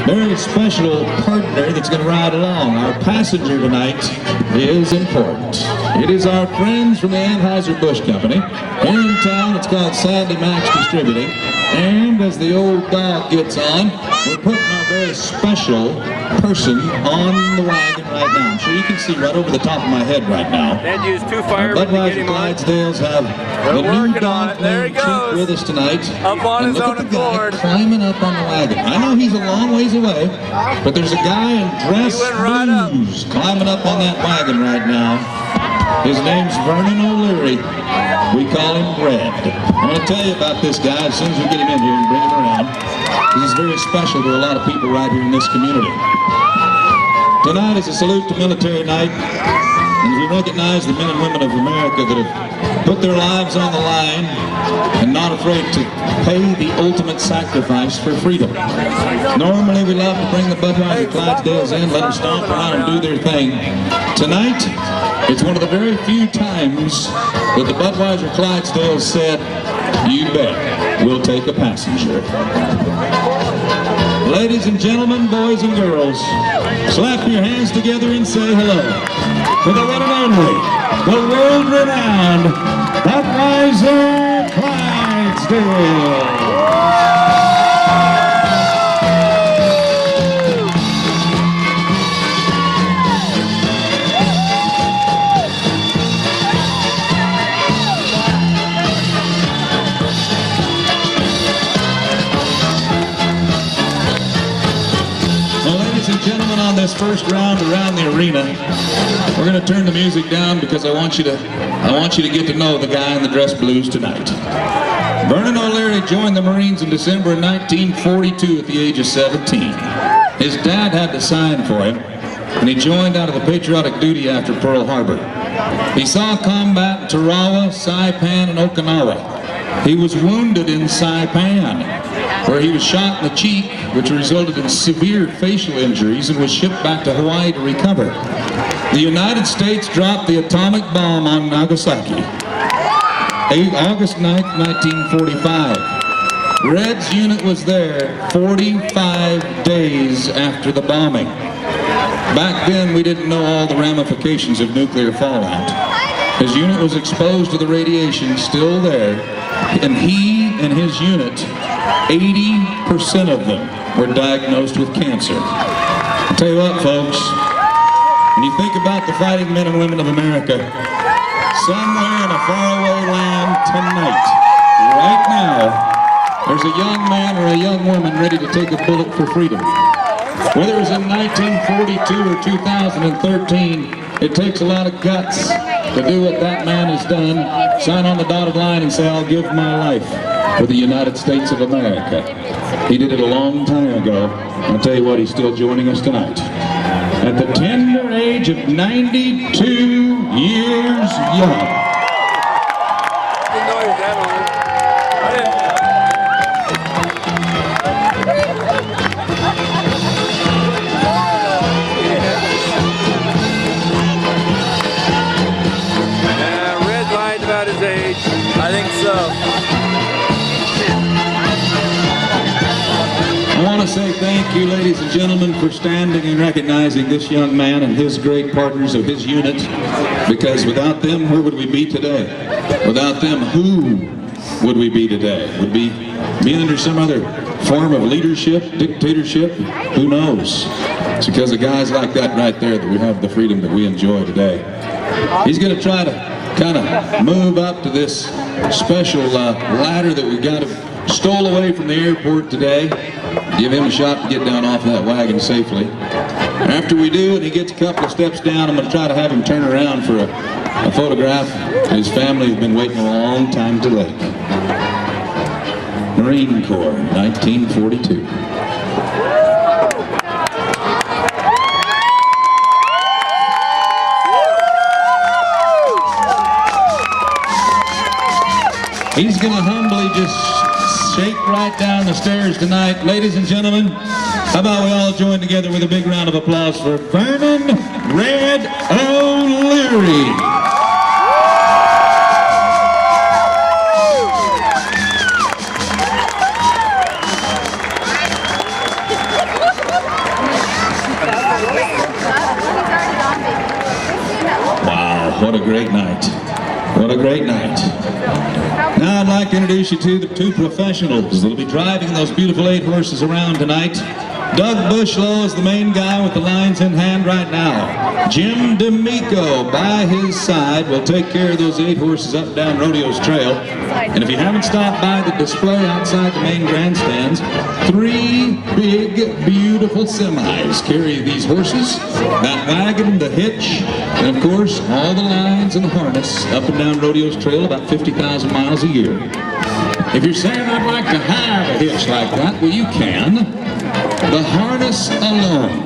very special partner that's going to ride along. Our passenger tonight is important. It is our friends from the Anheuser-Busch Company. Here in town, it's called Sandy Max Distributing. And as the old dog gets on, we're putting our very special person on the wagon right now. I'm sure you can see right over the top of my head right now. And use two firemen to get Budweiser him on. Clydesdales have the new dog named Chief with us tonight. Up on his own and look at the guy accord. climbing up on the wagon. I know he's a long ways away, but there's a guy in dress blues climbing up on that wagon right now. His name's Vernon O'Leary. We call him Red. I'm going to tell you about this guy as soon as we get him in here and bring him around. This is very special to a lot of people right here in this community. Tonight is a salute to military night, and we recognize the men and women of America that have put their lives on the line and not afraid to pay the ultimate sacrifice for freedom. Normally we love to bring the Budweiser Clydesdales in, let them stomp around and do their thing. Tonight, it's one of the very few times that the Budweiser Clydesdales said, "You bet, we'll take a passenger." Ladies and gentlemen, boys and girls, slap your hands together and say hello to the one and only, the world-renowned Budweiser Clydesdales. Gentlemen, on this first round around the arena, we're going to turn the music down because I want you to get to know the guy in the dress blues tonight. Vernon O'Leary joined the Marines in December of 1942 at the age of 17. His dad had to sign for him, and he joined out of the patriotic duty after Pearl Harbor. He saw combat in Tarawa, Saipan, and Okinawa. He was wounded in Saipan, where he was shot in the cheek, which resulted in severe facial injuries, and was shipped back to Hawaii to recover. The United States dropped the atomic bomb on Nagasaki, August 9th, 1945. Red's unit was there 45 days after the bombing. Back then, we didn't know all the ramifications of nuclear fallout. His unit was exposed to the radiation still there, and he and his unit, 80% of them were diagnosed with cancer. I'll tell you what, folks, when you think about the fighting men and women of America, somewhere in a faraway land tonight, right now, there's a young man or a young woman ready to take a bullet for freedom. Whether it was in 1942 or 2013, it takes a lot of guts to do what that man has done, sign on the dotted line and say, "I'll give my life for the United States of America." He did it a long time ago. I'll tell you what, he's still joining us tonight. At the tender age of 92 years young. I think so. I want to say thank you, ladies and gentlemen, for standing and recognizing this young man and his great partners of his unit, because without them, where would we be today? Without them, who would we be today? Would we be under some other form of leadership, dictatorship? Who knows? It's because of guys like that right there that we have the freedom that we enjoy today. He's going to try to kind of move up to this special ladder that we got stole away from the airport today. Give him a shot to get down off that wagon safely. After we do, and he gets a couple of steps down, I'm going to try to have him turn around for a photograph. His family has been waiting a long time to take. Marine Corps, 1942. He's going to humbly just shake right down the stairs tonight. Ladies and gentlemen, how about we all join together with a big round of applause for Vernon Red O'Leary. What a great night. What a great night. Now I'd like to introduce you to the two professionals that'll be driving those beautiful 8 horses around tonight. Doug Bushlow is the main guy with the lines in hand right now. Jim D'Amico by his side will take care of those 8 horses up and down Rodeo's trail. And if you haven't stopped by the display outside the main grandstands, 3 big, beautiful semis carry these horses, that wagon, the hitch, and of course all the lines and the harness up and down Rodeo's trail about 50,000 miles a year. If you're saying I'd like to have a hitch like that, well you can. The harness alone